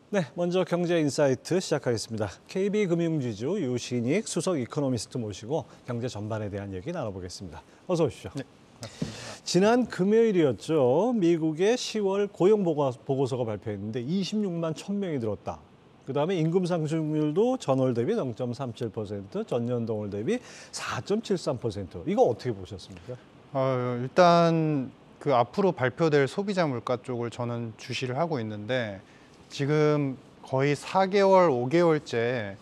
네, 먼저 경제 인사이트 시작하겠습니다. KB금융지주 유신익 수석 이코노미스트 모시고 경제 전반에 대한 얘기 나눠보겠습니다. 어서 오십시오. 네, 맞습니다. 지난 금요일이었죠. 미국의 10월 고용 보고서가 발표했는데 26만 1,000명이 들었다. 그다음에 임금 상승률도 전월 대비 0.37%, 전년 동월 대비 4.73%. 이거 어떻게 보셨습니까? 일단 그 앞으로 발표될 소비자 물가 쪽을 저는 주시를 하고 있는데 지금 거의 4개월, 5개월째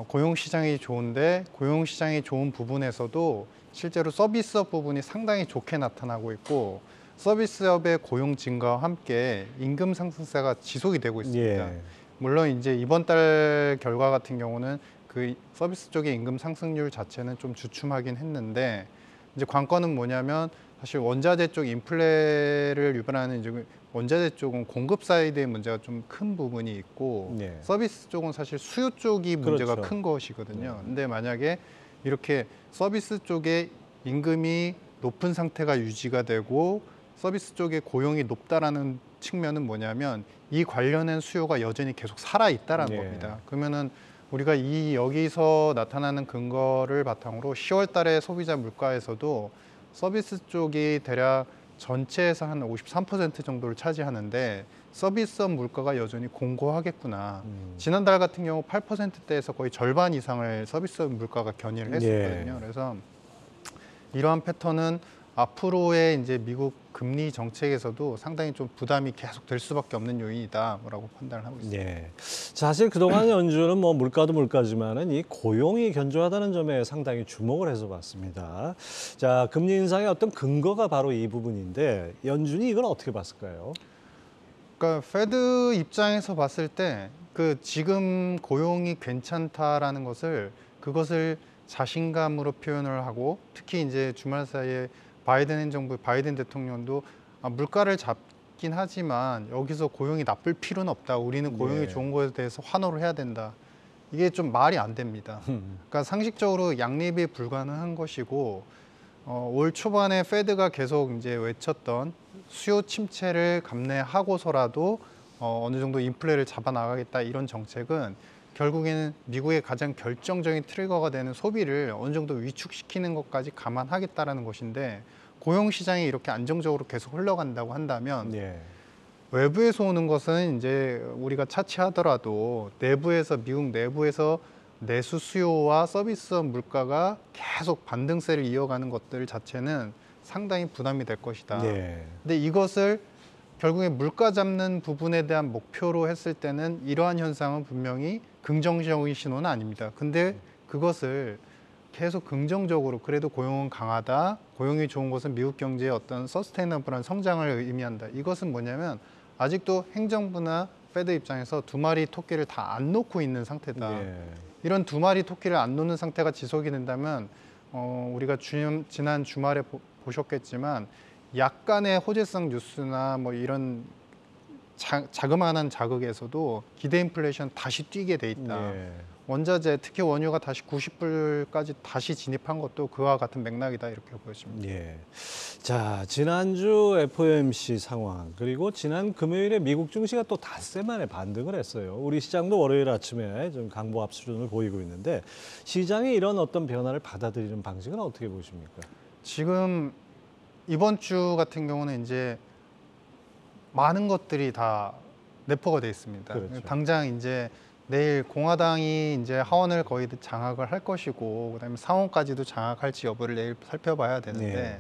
고용 시장이 좋은데 고용 시장이 좋은 부분에서도 실제로 서비스업 부분이 상당히 좋게 나타나고 있고 서비스업의 고용 증가와 함께 임금 상승세가 지속이 되고 있습니다. 예. 물론 이제 이번 달 결과 같은 경우는 그 서비스 쪽의 임금 상승률 자체는 좀 주춤하긴 했는데 이제 관건은 뭐냐면 사실 원자재 쪽 인플레를 유발하는 이제 원자재 쪽은 공급 사이드의 문제가 좀 큰 부분이 있고 네. 서비스 쪽은 사실 수요 쪽이 문제가 그렇죠. 큰 것이거든요. 근데 만약에 이렇게 서비스 쪽에 임금이 높은 상태가 유지가 되고 서비스 쪽에 고용이 높다라는 측면은 뭐냐면 이 관련된 수요가 여전히 계속 살아 있다라는 네. 겁니다. 그러면은 우리가 여기서 나타나는 근거를 바탕으로 10월 달에 소비자 물가에서도 서비스 쪽이 대략 전체에서 한 53% 정도를 차지하는데 서비스업 물가가 여전히 공고하겠구나. 지난달 같은 경우 8%대에서 거의 절반 이상을 서비스업 물가가 견인을 했었거든요. 예. 그래서 이러한 패턴은 앞으로의 이제 미국 금리 정책에서도 상당히 좀 부담이 계속 될 수밖에 없는 요인이다라고 판단을 하고 있습니다. 예. 사실 그동안 연준은 뭐 물가도 물가지만은 이 고용이 견조하다는 점에 상당히 주목을 해서 봤습니다. 자, 금리 인상의 어떤 근거가 바로 이 부분인데 연준이 이걸 어떻게 봤을까요? 그러니까 페드 입장에서 봤을 때 그 지금 고용이 괜찮다라는 그것을 자신감으로 표현을 하고 특히 이제 주말 사이에 바이든 행정부, 바이든 대통령도 물가를 잡긴 하지만 여기서 고용이 나쁠 필요는 없다. 우리는 고용이 네. 좋은 것에 대해서 환호를 해야 된다. 이게 좀 말이 안 됩니다. 그러니까 상식적으로 양립이 불가능한 것이고 올 초반에 페드가 계속 이제 외쳤던 수요 침체를 감내하고서라도 어느 정도 인플레를 잡아 나가겠다 이런 정책은 결국에는 미국의 가장 결정적인 트리거가 되는 소비를 어느 정도 위축시키는 것까지 감안하겠다라는 것인데 고용 시장이 이렇게 안정적으로 계속 흘러간다고 한다면 예. 외부에서 오는 것은 이제 우리가 차치하더라도 미국 내부에서 내수 수요와 서비스업 물가가 계속 반등세를 이어가는 것들 자체는 상당히 부담이 될 것이다. 예. 근데 이것을 결국에 물가 잡는 부분에 대한 목표로 했을 때는 이러한 현상은 분명히 긍정적인 신호는 아닙니다. 근데 그것을 계속 긍정적으로 그래도 고용은 강하다. 고용이 좋은 것은 미국 경제의 어떤 서스테이너블한 성장을 의미한다. 이것은 뭐냐면 아직도 행정부나 페드 입장에서 두 마리 토끼를 다 안 놓고 있는 상태다. 예. 이런 두 마리 토끼를 안 놓는 상태가 지속이 된다면 우리가 지난 주말에 보셨겠지만 약간의 호재성 뉴스나 뭐 이런 자그마한 자극에서도 기대 인플레이션 다시 뛰게 돼 있다. 예. 원자재 특히 원유가 다시 90불까지 다시 진입한 것도 그와 같은 맥락이다 이렇게 보여집니다. 예. 자, 지난주 FOMC 상황 그리고 지난 금요일에 미국 증시가 또 닷새 만에 반등을 했어요. 우리 시장도 월요일 아침에 좀 강보합 수준을 보이고 있는데 시장이 이런 어떤 변화를 받아들이는 방식은 어떻게 보십니까? 지금 이번 주 같은 경우는 이제 많은 것들이 다 내포가 돼 있습니다. 그렇죠. 당장 이제 내일 공화당이 이제 하원을 거의 장악을 할 것이고 그다음에 상원까지도 장악할지 여부를 내일 살펴봐야 되는데 네.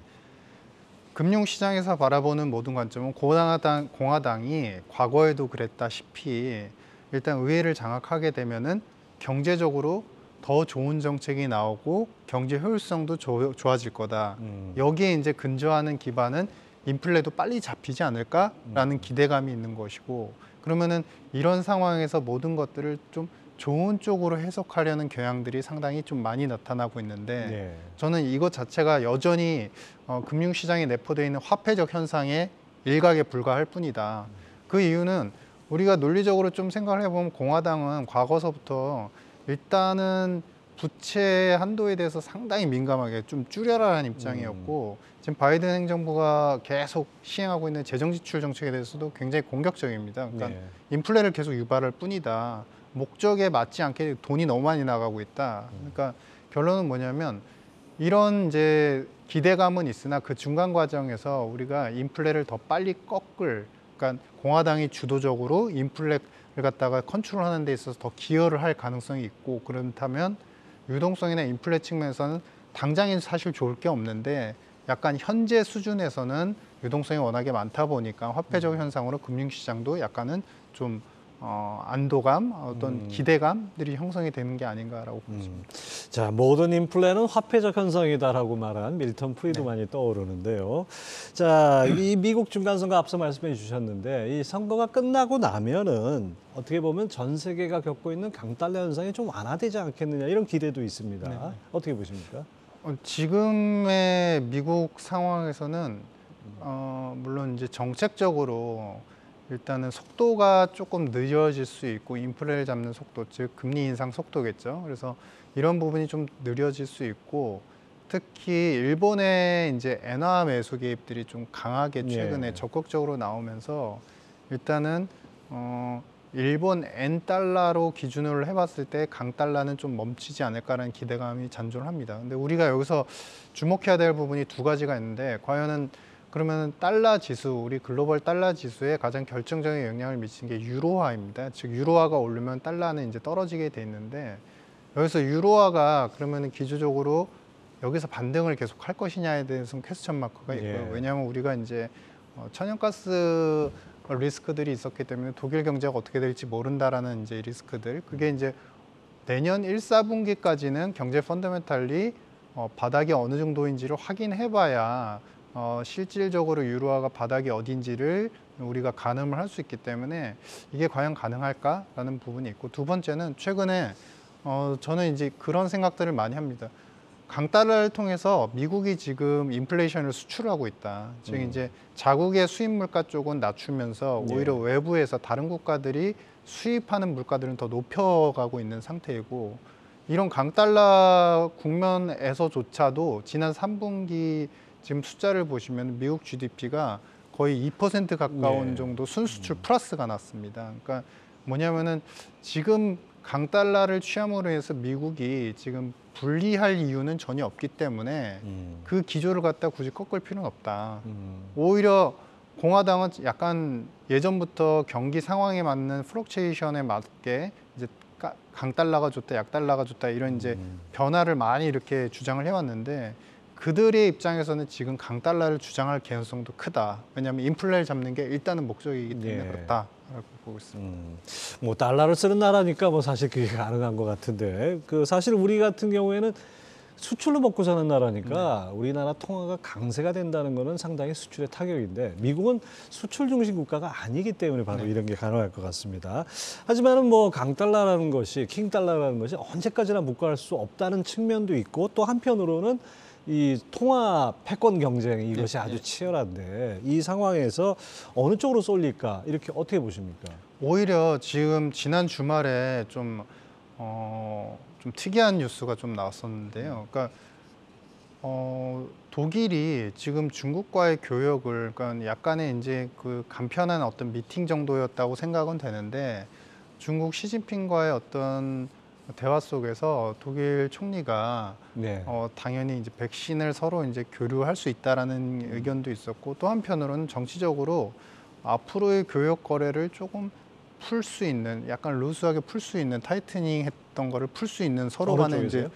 금융시장에서 바라보는 모든 관점은 공화당이 과거에도 그랬다시피 일단 의회를 장악하게 되면은 경제적으로 더 좋은 정책이 나오고 경제 효율성도 좋아질 거다. 여기에 이제 근저하는 기반은 인플레도 빨리 잡히지 않을까라는 기대감이 있는 것이고 그러면은 이런 상황에서 모든 것들을 좀 좋은 쪽으로 해석하려는 경향들이 상당히 좀 많이 나타나고 있는데 네. 저는 이것 자체가 여전히 금융시장에 내포되어 있는 화폐적 현상에 일각에 불과할 뿐이다. 그 이유는 우리가 논리적으로 좀 생각을 해보면 공화당은 과거서부터 일단은 부채 한도에 대해서 상당히 민감하게 좀 줄여라라는 입장이었고 지금 바이든 행정부가 계속 시행하고 있는 재정 지출 정책에 대해서도 굉장히 공격적입니다. 그러니까 네. 인플레를 계속 유발할 뿐이다. 목적에 맞지 않게 돈이 너무 많이 나가고 있다. 그러니까 결론은 뭐냐면 이런 이제 기대감은 있으나 그 중간 과정에서 우리가 인플레를 더 빨리 꺾을, 그러니까 공화당이 주도적으로 인플레를 갖다가 컨트롤하는 데 있어서 더 기여를 할 가능성이 있고, 그렇다면 유동성이나 인플레 측면에서는 당장엔 사실 좋을 게 없는데 약간 현재 수준에서는 유동성이 워낙에 많다 보니까 화폐적 현상으로 금융시장도 약간은 좀 안도감, 어떤 기대감들이 형성이 되는 게 아닌가라고 보십니다. 자, 모든 인플레는 화폐적 현상이다라고 말한 밀턴 프리드만이 떠오르는데요. 자, 이 미국 중간선거 앞서 말씀해 주셨는데 이 선거가 끝나고 나면은 어떻게 보면 전 세계가 겪고 있는 강달러 현상이 좀 완화되지 않겠느냐 이런 기대도 있습니다. 어떻게 보십니까? 지금의 미국 상황에서는 물론 이제 정책적으로 일단은 속도가 조금 느려질 수 있고 인플레를 잡는 속도, 즉 금리 인상 속도겠죠. 그래서 이런 부분이 좀 느려질 수 있고 특히 일본의 이제 엔화 매수 개입들이 좀 강하게 최근에 예. 적극적으로 나오면서 일단은 일본 엔 달러로 기준으로 해봤을 때 강달러는 좀 멈추지 않을까라는 기대감이 잔존합니다. 근데 우리가 여기서 주목해야 될 부분이 두 가지가 있는데 과연은 그러면 달러 지수, 우리 글로벌 달러 지수에 가장 결정적인 영향을 미치는 게 유로화입니다. 즉 유로화가 오르면 달러는 이제 떨어지게 돼 있는데 여기서 유로화가 그러면 기주적으로 여기서 반등을 계속 할 것이냐에 대해서는 퀘스천 마크가 있고요. 예. 왜냐하면 우리가 이제 천연가스 리스크들이 있었기 때문에 독일 경제가 어떻게 될지 모른다라는 이제 리스크들, 그게 이제 내년 1, 4분기까지는 경제 펀더멘탈리 바닥이 어느 정도인지를 확인해봐야 실질적으로 유로화가 바닥이 어딘지를 우리가 가늠을 할 수 있기 때문에 이게 과연 가능할까라는 부분이 있고, 두 번째는 최근에 저는 이제 그런 생각들을 많이 합니다. 강달러를 통해서 미국이 지금 인플레이션을 수출하고 있다. 즉 이제 자국의 수입 물가 쪽은 낮추면서 오히려 외부에서 다른 국가들이 수입하는 물가들은 더 높여가고 있는 상태이고, 이런 강달러 국면에서조차도 지난 3분기 지금 숫자를 보시면 미국 GDP가 거의 2% 가까운 정도 순수출 플러스가 났습니다. 그러니까 뭐냐면은 지금 강달러를 취함으로 해서 미국이 지금 불리할 이유는 전혀 없기 때문에 그 기조를 갖다 굳이 꺾을 필요는 없다. 오히려 공화당은 약간 예전부터 경기 상황에 맞는 플럭체이션에 맞게 이제 강달러가 좋다, 약달러가 좋다 이런 이제 변화를 많이 이렇게 주장을 해왔는데 그들의 입장에서는 지금 강달러를 주장할 개연성도 크다. 왜냐하면 인플레를 잡는 게 일단은 목적이기 때문에 그렇다라고 보고 있습니다. 뭐 달러를 쓰는 나라니까 뭐 사실 그게 가능한 것 같은데 그 사실 우리 같은 경우에는 수출로 먹고 사는 나라니까 우리나라 통화가 강세가 된다는 거는 상당히 수출의 타격인데 미국은 수출 중심 국가가 아니기 때문에 바로 이런 게 가능할 것 같습니다. 하지만은 뭐 강달러라는 것이 킹달러라는 것이 언제까지나 묵과할 수 없다는 측면도 있고 또 한편으로는 이 통화 패권 경쟁 이것이 아주 치열한데 이 상황에서 어느 쪽으로 쏠릴까 이렇게 어떻게 보십니까? 오히려 지금 지난 주말에 좀 특이한 뉴스가 좀 나왔었는데요. 그러니까 독일이 지금 중국과의 교역을, 그러니까 약간의 이제 그 간편한 어떤 미팅 정도였다고 생각은 되는데 중국 시진핑과의 어떤 대화 속에서 독일 총리가 당연히 이제 백신을 서로 이제 교류할 수 있다라는 의견도 있었고 또 한편으로는 정치적으로 앞으로의 교역 거래를 조금 풀 수 있는, 약간 루스하게 풀 수 있는, 타이트닝 했던 거를 풀 수 있는 서로 간에 이제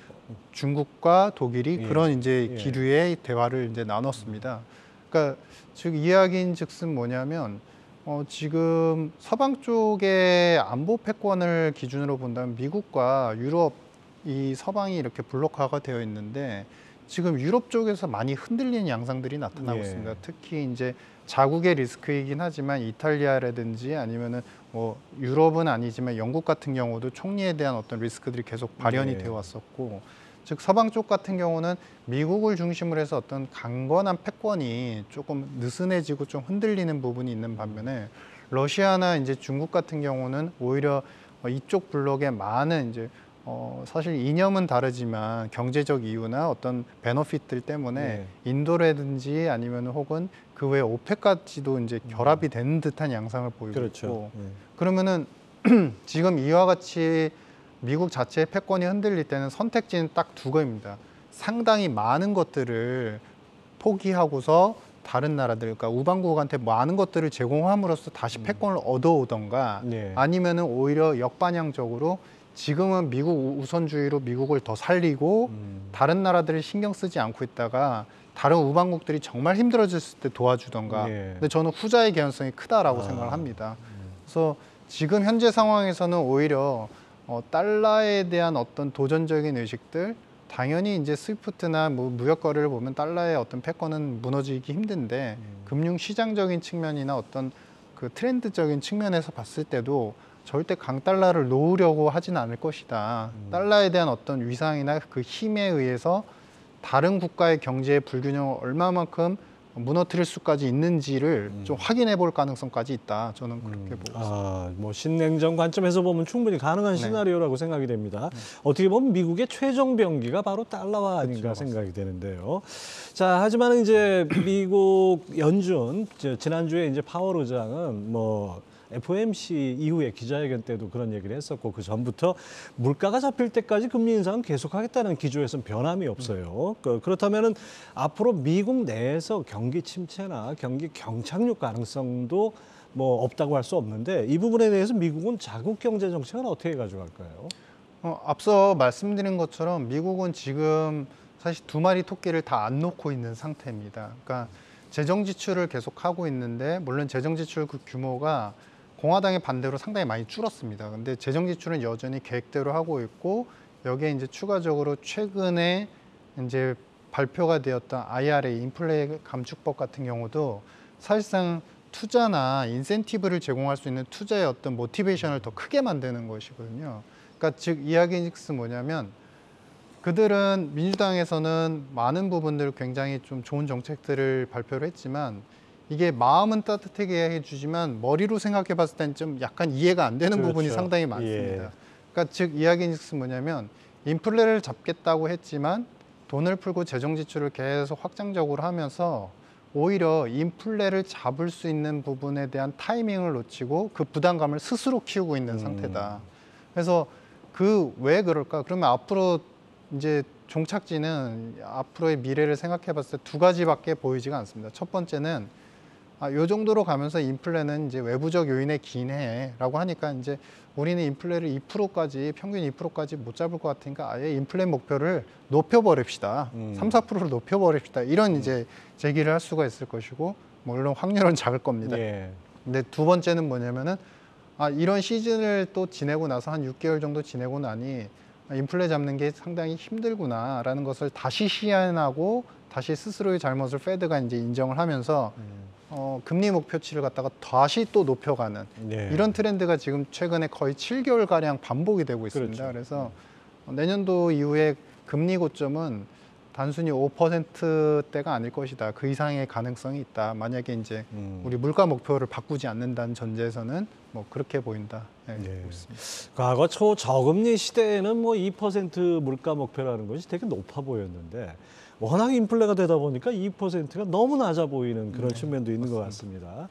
중국과 독일이 그런 이제 기류의 대화를 이제 나눴습니다. 그러니까 즉 이야기인즉슨 뭐냐면 지금 서방 쪽의 안보 패권을 기준으로 본다면 미국과 유럽, 이 서방이 이렇게 블록화가 되어 있는데 지금 유럽 쪽에서 많이 흔들리는 양상들이 나타나고 있습니다. 특히 이제 자국의 리스크이긴 하지만 이탈리아라든지 아니면은 뭐 유럽은 아니지만 영국 같은 경우도 총리에 대한 어떤 리스크들이 계속 발현이 되어 왔었고, 즉 서방 쪽 같은 경우는 미국을 중심으로 해서 어떤 강건한 패권이 조금 느슨해지고 좀 흔들리는 부분이 있는 반면에 러시아나 이제 중국 같은 경우는 오히려 이쪽 블록에 많은 이제 사실 이념은 다르지만 경제적 이유나 어떤 베너핏들 때문에 네. 인도라든지 아니면 혹은 그 외 오펙까지도 이제 결합이 되는 듯한 양상을 보이고 그렇죠. 있고 네. 그러면은 지금 이와 같이 미국 자체의 패권이 흔들릴 때는 선택지는 딱 두 개입니다. 상당히 많은 것들을 포기하고서 다른 나라들, 그러니까 우방국한테 많은 것들을 제공함으로써 다시 패권을 얻어오던가 네. 아니면은 오히려 역반향적으로 지금은 미국 우선주의로 미국을 더 살리고 다른 나라들을 신경 쓰지 않고 있다가 다른 우방국들이 정말 힘들어졌을 때 도와주던가. 네. 근데 저는 후자의 개연성이 크다라고 생각을 합니다. 그래서 지금 현재 상황에서는 오히려 달러에 대한 어떤 도전적인 의식들, 당연히 이제 스위프트나 뭐 무역 거래를 보면 달러의 어떤 패권은 무너지기 힘든데 금융 시장적인 측면이나 어떤 그 트렌드적인 측면에서 봤을 때도 절대 강달러를 놓으려고 하진 않을 것이다. 달러에 대한 어떤 위상이나 그 힘에 의해서 다른 국가의 경제의 불균형을 얼마만큼 무너뜨릴 수까지 있는지를 좀 확인해 볼 가능성까지 있다. 저는 그렇게 보고 있습니다. 뭐 신냉전 관점에서 보면 충분히 가능한 네. 시나리오라고 생각이 됩니다. 어떻게 보면 미국의 최종 병기가 바로 달러화 아닌가 그렇죠, 생각이 되는데요. 자, 하지만 이제 미국 연준 지난주에 이제 파월 의장은 뭐 FOMC 이후에 기자회견 때도 그런 얘기를 했었고 그 전부터 물가가 잡힐 때까지 금리 인상은 계속하겠다는 기조에서는 변함이 없어요. 그렇다면은 앞으로 미국 내에서 경기 침체나 경기 경착륙 가능성도 뭐 없다고 할 수 없는데 이 부분에 대해서 미국은 자국 경제 정책은 어떻게 가져갈까요? 앞서 말씀드린 것처럼 미국은 지금 사실 두 마리 토끼를 다 안 놓고 있는 상태입니다. 그러니까 재정 지출을 계속 하고 있는데 물론 재정 지출 그 규모가 공화당의 반대로 상당히 많이 줄었습니다. 근데 재정 지출은 여전히 계획대로 하고 있고 여기에 이제 추가적으로 최근에 이제 발표가 되었던 IRA 인플레 감축법 같은 경우도 사실상 투자나 인센티브를 제공할 수 있는 투자의 어떤 모티베이션을 더 크게 만드는 것이거든요. 그러니까 즉 이야기는 뭐냐면 그들은 민주당에서는 많은 부분들 굉장히 좀 좋은 정책들을 발표를 했지만 이게 마음은 따뜻하게 해주지만 머리로 생각해 봤을 땐 좀 약간 이해가 안 되는 그렇죠. 부분이 상당히 많습니다. 예. 그러니까 즉 이야기는 뭐냐면 인플레를 잡겠다고 했지만 돈을 풀고 재정 지출을 계속 확장적으로 하면서 오히려 인플레를 잡을 수 있는 부분에 대한 타이밍을 놓치고 그 부담감을 스스로 키우고 있는 상태다. 그래서 그 왜 그럴까? 그러면 앞으로 이제 종착지는 앞으로의 미래를 생각해 봤을 때 두 가지밖에 보이지가 않습니다. 첫 번째는 요 정도로 가면서 인플레는 이제 외부적 요인에 기인해라고 하니까 이제 우리는 인플레를 2%까지 평균 2%까지 못 잡을 것 같으니까 아예 인플레 목표를 높여버립시다. 3, 4%를 높여버립시다. 이런 이제 제기를 할 수가 있을 것이고 물론 확률은 작을 겁니다. 예. 근데 두 번째는 뭐냐면은 이런 시즌을 또 지내고 나서 한 6개월 정도 지내고 나니 인플레 잡는 게 상당히 힘들구나라는 것을 다시 시연하고 다시 스스로의 잘못을 페드가 이제 인정을 하면서 금리 목표치를 갖다가 다시 또 높여가는 네. 이런 트렌드가 지금 최근에 거의 7개월 가량 반복이 되고 있습니다. 그렇죠. 그래서 내년도 이후에 금리 고점은 단순히 5%대가 아닐 것이다. 그 이상의 가능성이 있다. 만약에 이제 우리 물가 목표를 바꾸지 않는다는 전제에서는 뭐 그렇게 보인다. 네, 네. 보고 있습니다. 과거 초저금리 시대에는 뭐 2% 물가 목표라는 것이 되게 높아 보였는데 워낙 인플레가 되다 보니까 2%가 너무 낮아 보이는 그런 측면도 있는 것 같습니다.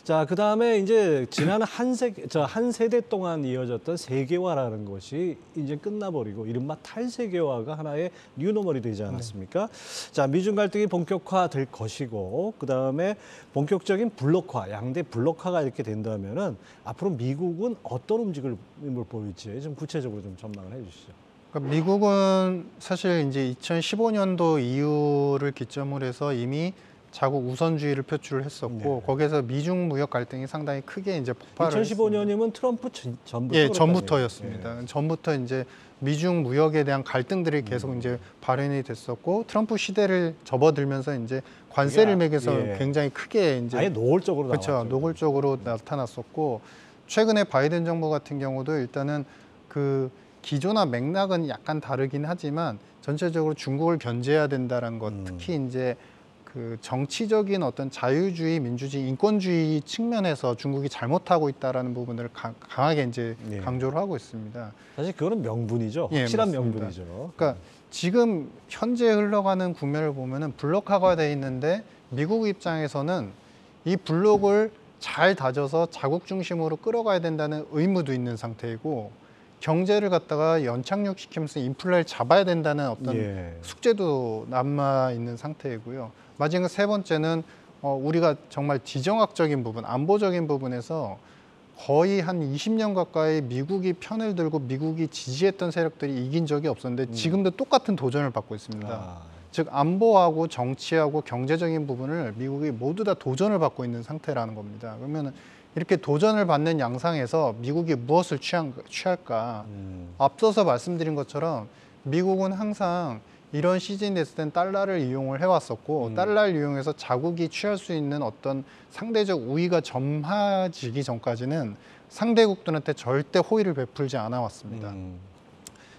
자, 그다음에 이제 지난 한 세대 동안 이어졌던 세계화라는 것이 이제 끝나버리고 이른바 탈세계화가 하나의 뉴노멀이 되지 않았습니까? 자, 미중 갈등이 본격화될 것이고 그다음에 본격적인 블록화, 양대 블록화가 이렇게 된다면은 앞으로 미국은 어떤 움직임을 보일지 좀 구체적으로 좀 전망을 해주시죠. 그러니까 미국은 사실 이제 2015년도 이후를 기점으로 해서 이미 자국 우선주의를 표출을 했었고 거기에서 미중 무역 갈등이 상당히 크게 이제 폭발을 2015년이면 트럼프 전부터 예, 그랬다는 전부터였습니다. 얘기예요. 전부터 이제 미중 무역에 대한 갈등들이 계속 이제 발현이 됐었고 트럼프 시대를 접어들면서 이제 관세를 매겨서 예. 굉장히 크게 이제 아예 노골적으로 그렇죠. 나왔죠. 노골적으로 나타났었고 최근에 바이든 정부 같은 경우도 일단은 그 기조나 맥락은 약간 다르긴 하지만 전체적으로 중국을 견제해야 된다는 것, 특히 이제 그 그 정치적인 어떤 자유주의, 민주주의, 인권주의 측면에서 중국이 잘못하고 있다라는 부분을 강하게 이제 예. 강조를 하고 있습니다. 사실 그거는 명분이죠. 예, 확실한 맞습니다. 명분이죠. 그러니까 지금 현재 흘러가는 국면을 보면은 블록화가 돼 있는데 미국 입장에서는 이 블록을 잘 다져서 자국 중심으로 끌어가야 된다는 의무도 있는 상태이고 경제를 갖다가 연착륙시키면서 인플레를 잡아야 된다는 어떤 예. 숙제도 남아 있는 상태이고요. 마지막 세 번째는 우리가 정말 지정학적인 부분, 안보적인 부분에서 거의 한 20년 가까이 미국이 편을 들고 미국이 지지했던 세력들이 이긴 적이 없었는데 지금도 똑같은 도전을 받고 있습니다. 아, 즉 안보하고 정치하고 경제적인 부분을 미국이 모두 다 도전을 받고 있는 상태라는 겁니다. 그러면 이렇게 도전을 받는 양상에서 미국이 무엇을 취할까? 앞서서 말씀드린 것처럼 미국은 항상 이런 시즌이 됐을 땐 달러를 이용을 해왔었고 달러를 이용해서 자국이 취할 수 있는 어떤 상대적 우위가 점화지기 전까지는 상대국들한테 절대 호의를 베풀지 않아 왔습니다.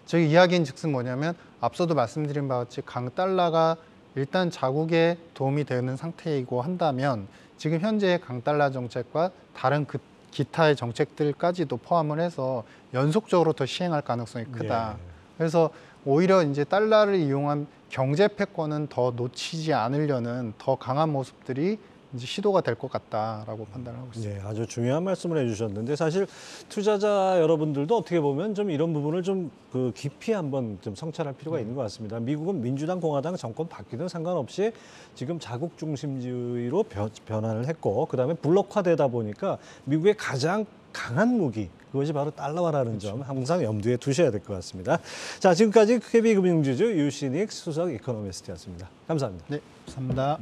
즉 이야기인 즉슨 뭐냐면 앞서도 말씀드린 바와 같이 강달러가 일단 자국에 도움이 되는 상태이고 한다면 지금 현재의 강달러 정책과 다른 기타의 정책들까지도 포함을 해서 연속적으로 더 시행할 가능성이 크다. 예. 그래서 오히려 이제 달러를 이용한 경제 패권은 더 놓치지 않으려는 더 강한 모습들이 이제 시도가 될 것 같다라고 판단을 하고 있습니다. 네, 아주 중요한 말씀을 해주셨는데 사실 투자자 여러분들도 어떻게 보면 좀 이런 부분을 좀 그 깊이 한번 좀 성찰할 필요가 있는 것 같습니다. 미국은 민주당, 공화당 정권 바뀌든 상관없이 지금 자국 중심주의로 변화를 했고 그다음에 블록화되다 보니까 미국의 가장 강한 무기 그것이 바로 달러화라는 점 항상 염두에 두셔야 될 것 같습니다. 자, 지금까지 KB금융지주 유신익 수석 이코노미스트였습니다. 감사합니다. 네, 감사합니다.